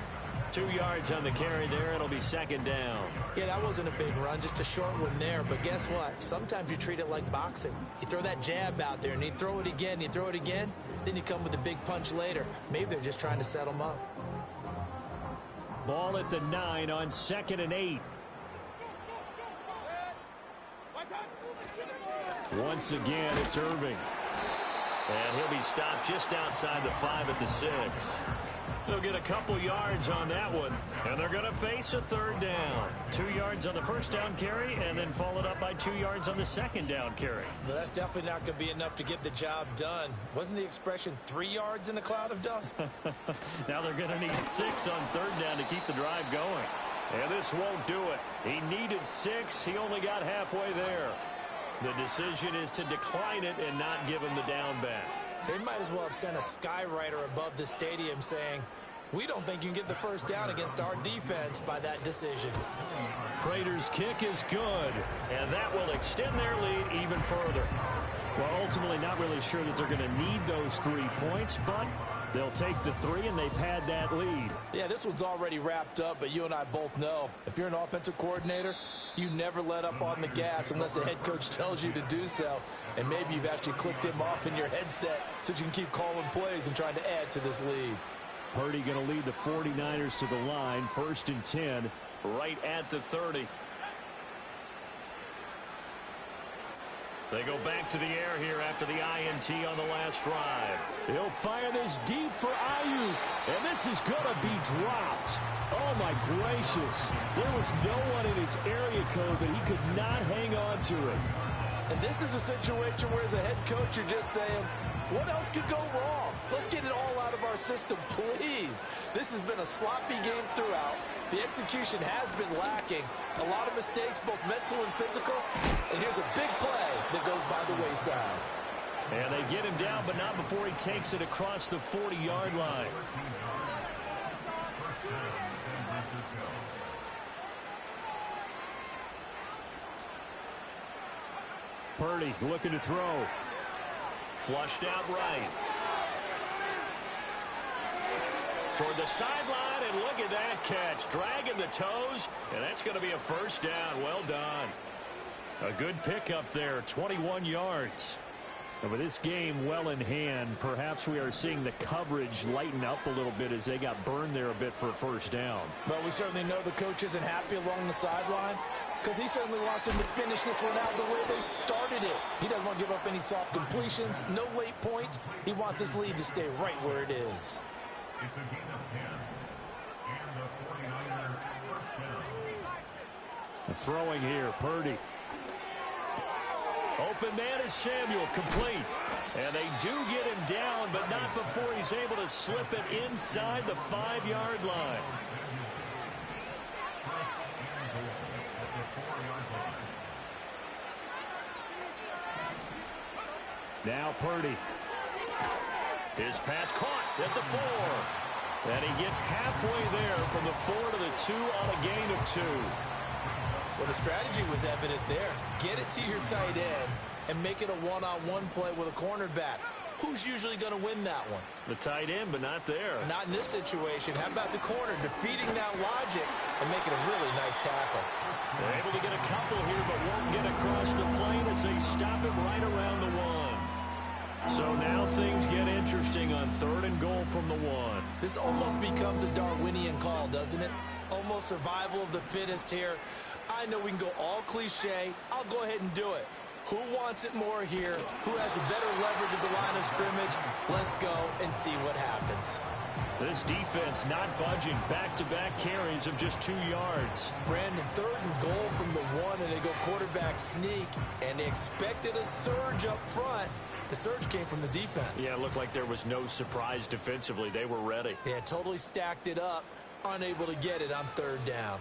2 yards on the carry there. It'll be second down. Yeah, that wasn't a big run, just a short one there. But guess what? Sometimes you treat it like boxing. You throw that jab out there, and you throw it again, you throw it again, then you come with a big punch later. Maybe they're just trying to set them up. Ball at the 9 on 2nd and 8. Once again, it's Irving. And he'll be stopped just outside the 5 at the 6. They'll get a couple yards on that one, and they're going to face a third down. 2 yards on the first down carry, and then followed up by 2 yards on the second down carry. Well, that's definitely not going to be enough to get the job done. Wasn't the expression 3 yards in a cloud of dust? Now they're going to need 6 on third down to keep the drive going. And this won't do it. He needed 6. He only got halfway there. The decision is to decline it and not give him the down back. They might as well have sent a skywriter above the stadium saying, we don't think you can get the first down against our defense by that decision. Prater's kick is good, and that will extend their lead even further. Well, ultimately not really sure that they're going to need those 3 points, but they'll take the 3 and they pad that lead. Yeah, this one's already wrapped up, but you and I both know if you're an offensive coordinator, you never let up on the gas unless the head coach tells you to do so. And maybe you've actually clicked him off in your headset so you can keep calling plays and trying to add to this lead. Purdy going to lead the 49ers to the line, 1st and 10. Right at the 30. They go back to the air here after the INT on the last drive. He'll fire this deep for Ayuk, and this is going to be dropped. Oh, my gracious. There was no one in his area code, but he could not hang on to it. And this is a situation where as a head coach, you're just saying, what else could go wrong? Let's get it all out of our system, please. This has been a sloppy game throughout. The execution has been lacking. A lot of mistakes, both mental and physical. And here's a big play that goes by the wayside. And they get him down, but not before he takes it across the 40-yard line. Purdy looking to throw. Flushed out right. Toward the sideline, and look at that catch. Dragging the toes, and that's going to be a first down. Well done. A good pickup there, 21 yards. And with this game well in hand, perhaps we are seeing the coverage lighten up a little bit as they got burned there a bit for a first down. But we certainly know the coach isn't happy along the sideline because he certainly wants them to finish this one out the way they started it. He doesn't want to give up any soft completions, no late points. He wants his lead to stay right where it is. It's a gain of 10. And the 49ers first down. Throwing here, Purdy. Open man is Samuel, complete. And they do get him down, but not before he's able to slip it inside the 5-yard line. Now Purdy. His pass caught at the 4. And he gets halfway there from the 4 to the 2 on a gain of 2. Well, the strategy was evident there. Get it to your tight end and make it a one-on-one play with a cornerback. Who's usually going to win that one? The tight end, but not there. Not in this situation. How about the corner defeating that logic and making a really nice tackle? They're able to get a couple here, but won't get across the plane as they stop it right around the 1. So now things get interesting on 3rd and goal from the 1. This almost becomes a Darwinian call, doesn't it? Almost survival of the fittest here. I know we can go all cliche. I'll go ahead and do it. Who wants it more here? Who has a better leverage at the line of scrimmage? Let's go and see what happens. This defense not budging. Back-to-back carries of just 2 yards. Brandon, 3rd and goal from the 1, and they go quarterback sneak, and they expected a surge up front. The surge came from the defense. Yeah, it looked like there was no surprise defensively. They were ready. Yeah, totally stacked it up, unable to get it on 3rd down.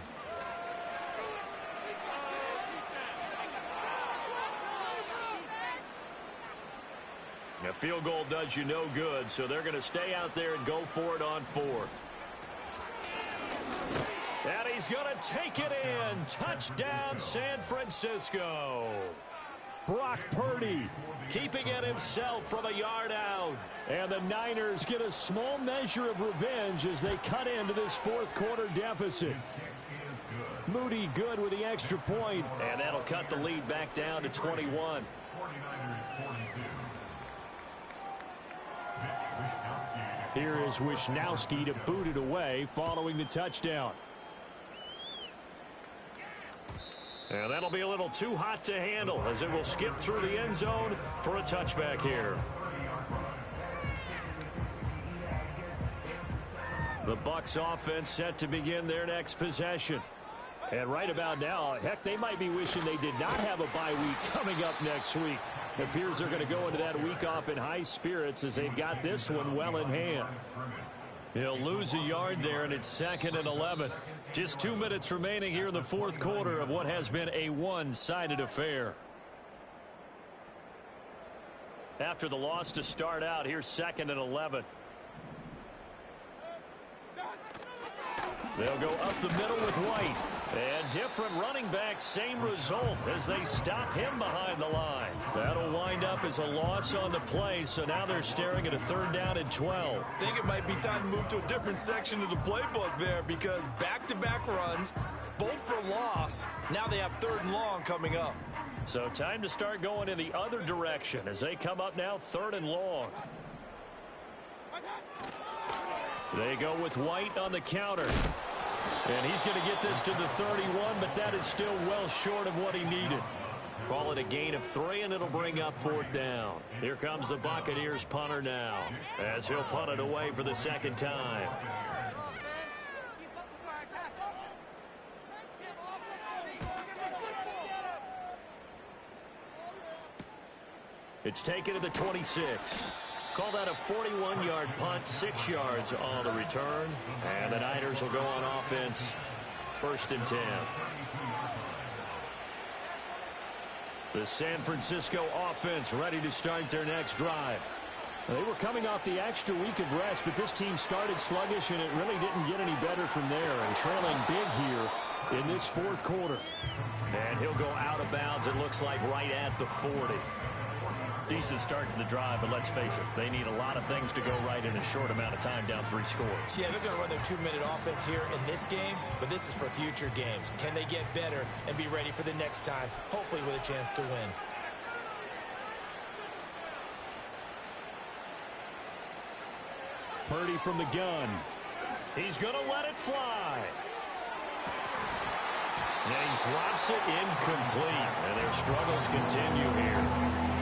A field goal does you no good, so they're going to stay out there and go for it on 4th. And he's going to take it in. Touchdown, San Francisco. Brock Purdy. Keeping it himself from a yard out. And the Niners get a small measure of revenge as they cut into this fourth quarter deficit. Moody good with the extra point. And that'll cut the lead back down to 21. Here is Wishnowsky to boot it away following the touchdown. And that'll be a little too hot to handle as it will skip through the end zone for a touchback here. The Bucs offense set to begin their next possession. And right about now, heck, they might be wishing they did not have a bye week coming up next week. It appears they're going to go into that week off in high spirits as they've got this one well in hand. He'll lose a yard there, and it's 2nd and 11. Just 2 minutes remaining here in the fourth quarter of what has been a one-sided affair. After the loss to start out, here's 2nd and 11. They'll go up the middle with White. And different running backs, same result as they stop him behind the line. That'll wind up as a loss on the play, so now they're staring at a 3rd down and 12. I think it might be time to move to a different section of the playbook there because back-to-back runs, both for loss. Now they have 3rd and long coming up. So time to start going in the other direction as they come up now 3rd and long. They go with White on the counter. And he's going to get this to the 31, but that is still well short of what he needed. Call it a gain of 3, and it'll bring up 4th down. Here comes the Buccaneers punter now as he'll punt it away for the 2nd time. It's taken to the 26. Call that a 41-yard punt, 6 yards on the return. And the Niners will go on offense, 1st and 10. The San Francisco offense ready to start their next drive. They were coming off the extra week of rest, but this team started sluggish, and it really didn't get any better from there. And trailing big here in this fourth quarter. And he'll go out of bounds, it looks like, right at the 40. Decent start to the drive, but let's face it, they need a lot of things to go right in a short amount of time, down 3 scores. Yeah, they're going to run their 2-minute offense here in this game, but this is for future games. Can they get better and be ready for the next time, hopefully with a chance to win? Purdy from the gun. He's going to let it fly. And he drops it incomplete, and their struggles continue here.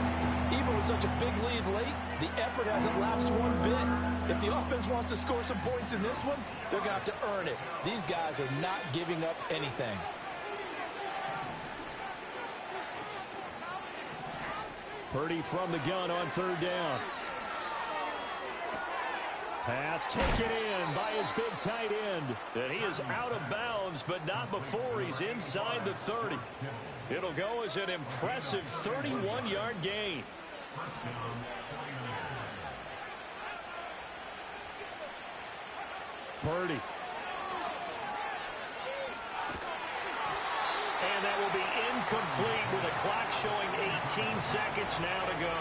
Even with such a big lead late, the effort hasn't lapsed one bit. If the offense wants to score some points in this one, they're going to have to earn it. These guys are not giving up anything. Purdy from the gun on 3rd down. Pass taken in by his big tight end. And he is out of bounds, but not before he's inside the 30. It'll go as an impressive 31-yard gain. Purdy. And that will be incomplete with a clock showing 18 seconds now to go.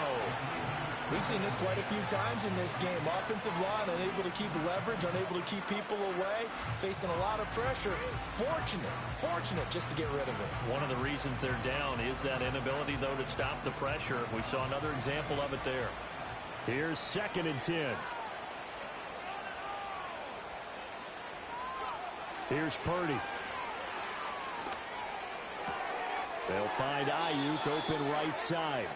We've seen this quite a few times in this game. Offensive line unable to keep leverage, unable to keep people away, facing a lot of pressure. Fortunate just to get rid of it. One of the reasons they're down is that inability, though, to stop the pressure. We saw another example of it there. Here's 2nd and 10. Here's Purdy. They'll find Ayuk open right side.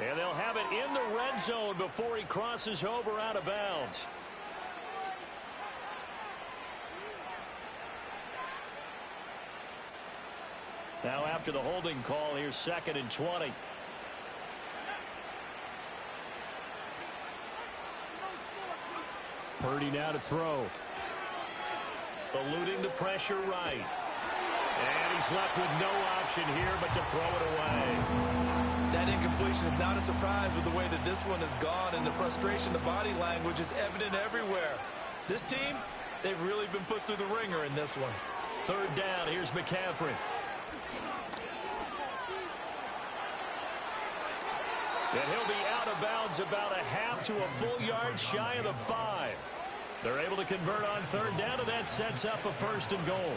And they'll have it in the red zone before he crosses over out of bounds. Now after the holding call, here's 2nd and 20. Purdy now to throw. Eluding the pressure right. And he's left with no option here but to throw it away. That incompletion is not a surprise with the way that this one has gone, and the frustration, the body language is evident everywhere. This team, they've really been put through the ringer in this one. 3rd down, here's McCaffrey. And he'll be out of bounds about a half to a full yard shy of the 5. They're able to convert on third down, and that sets up a 1st and goal.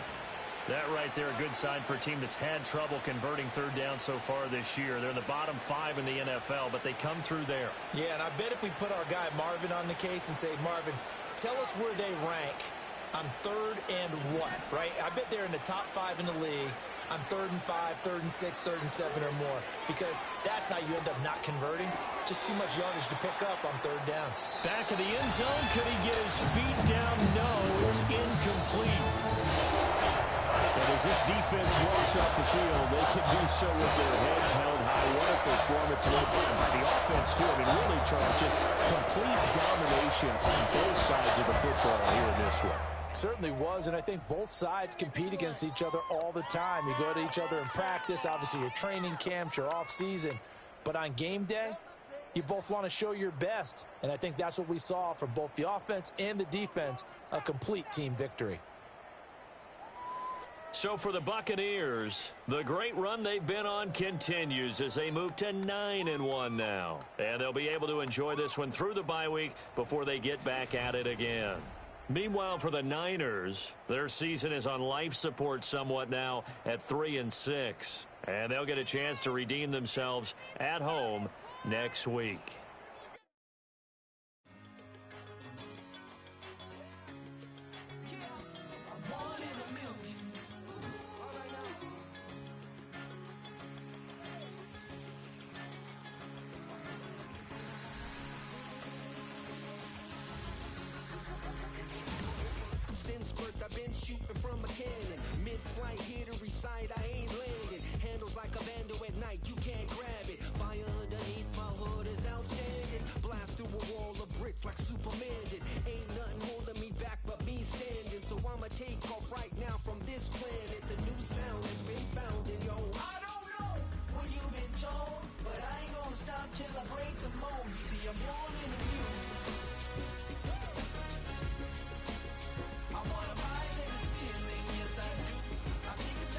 That right there, a good sign for a team that's had trouble converting third down so far this year. They're in the bottom 5 in the NFL, but they come through there. Yeah, and I bet if we put our guy Marvin on the case and say, Marvin, tell us where they rank on 3rd and what, right? I bet they're in the top 5 in the league on 3rd and 5, 3rd and 6, 3rd and 7 or more, because that's how you end up not converting. Just too much yardage to pick up on 3rd down. Back of the end zone. Could he get his feet down? No, it's incomplete. And as this defense walks off the field, they can do so with their heads held high. What a performance led by the offense, too. I mean, really, Charles, just complete domination on both sides of the football here in this one. Certainly was, and I think both sides compete against each other all the time. You go to each other in practice, obviously your training camps, your off-season. But on game day, you both want to show your best. And I think that's what we saw from both the offense and the defense, a complete team victory. So for the Buccaneers, the great run they've been on continues as they move to 9-1 now. And they'll be able to enjoy this one through the bye week before they get back at it again. Meanwhile, for the Niners, their season is on life support somewhat now at 3-6. And they'll get a chance to redeem themselves at home next week. I've been shooting from a cannon. Mid-flight, here to recite, I ain't landing. Handles like a vandal at night, you can't grab it. Fire underneath my hood is outstanding. Blast through a wall of bricks like Superman did. Ain't nothing holding me back but me standing. So I'ma take off right now from this planet. The new sound has been found in yo. I don't know what you've been told, but I ain't gonna stop till I break the mold. You see, I'm born in the music. I wanna rise in the ceiling, yes I do. I think it's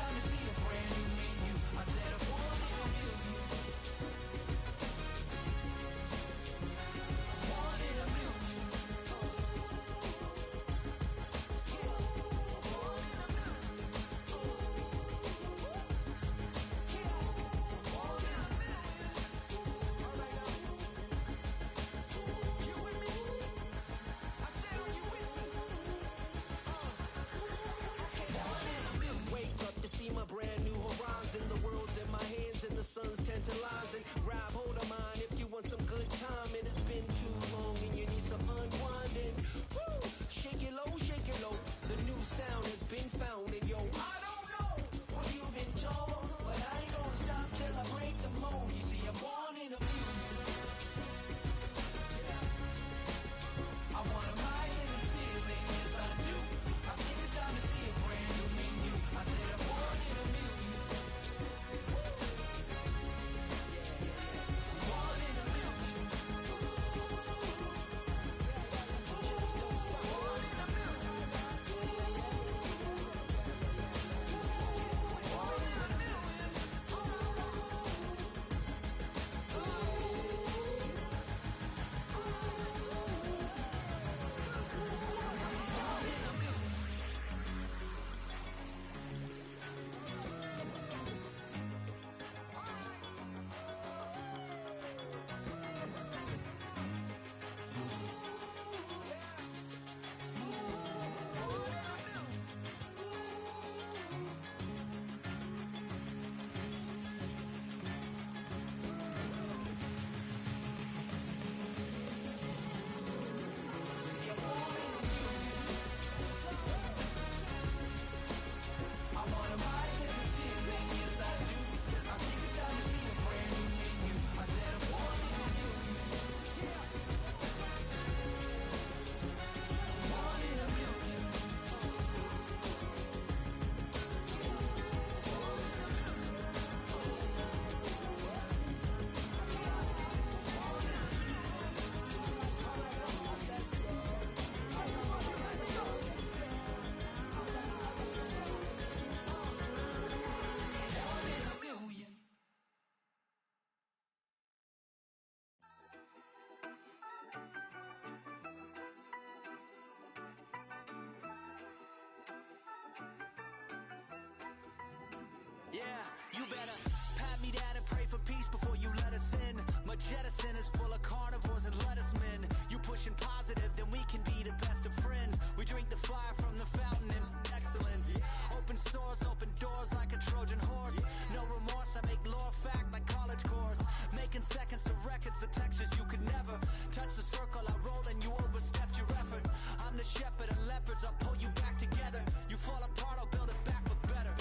jettison is full of carnivores and lettuce men. You pushing positive, then we can be the best of friends. We drink the fire from the fountain in excellence. Open sores, open doors like a Trojan horse. No remorse, I make lore fact like college course. Making seconds to records, the textures you could never touch the circle I roll and you overstepped your effort. I'm the shepherd of leopards, I'll pull you back together. You fall apart, I'll build it back but better.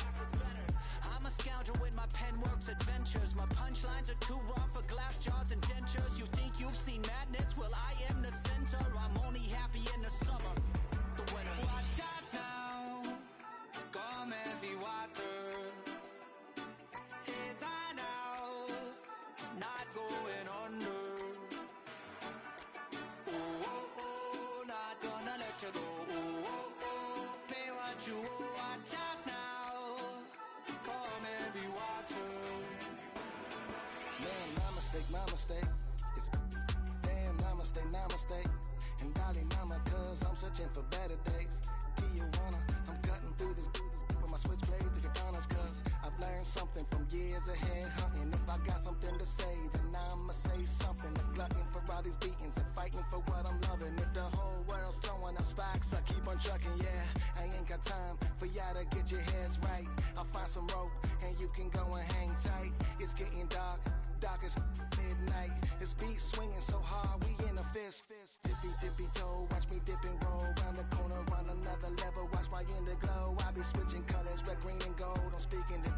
I'm a scoundrel with my pen works adventures. My punchlines are too raw for glass jars and dentures. You think you've seen madness? Well, I am the center. I'm only happy in the summer. The winter. Watch out now. Come heavy water. It's high now. Not going under. Oh, oh, oh. Not gonna let you go. Oh, oh, oh. Pay what you owe. Watch out now. Come heavy water. Man, my mistake. It's damn, namaste. And Dalai Lama, cause I'm searching for better days. Tijuana, I'm cutting through this with my switchblade to katanas, cause I've learned something from years ahead hunting. If I got something to say, then I'ma say something. I'm glutton for all these beatings and fighting for what I'm loving. If the whole world's throwing out sparks, I keep on trucking, yeah. I ain't got time for y'all to get your heads right. I'll find some rope and you can go and hang tight. It's getting dark as midnight. This beat swinging so hard, we in a fist. Tippy toe, watch me dip and roll. Round the corner, on another level, watch my in the glow. I be switching colors, red, green, and gold. I'm speaking the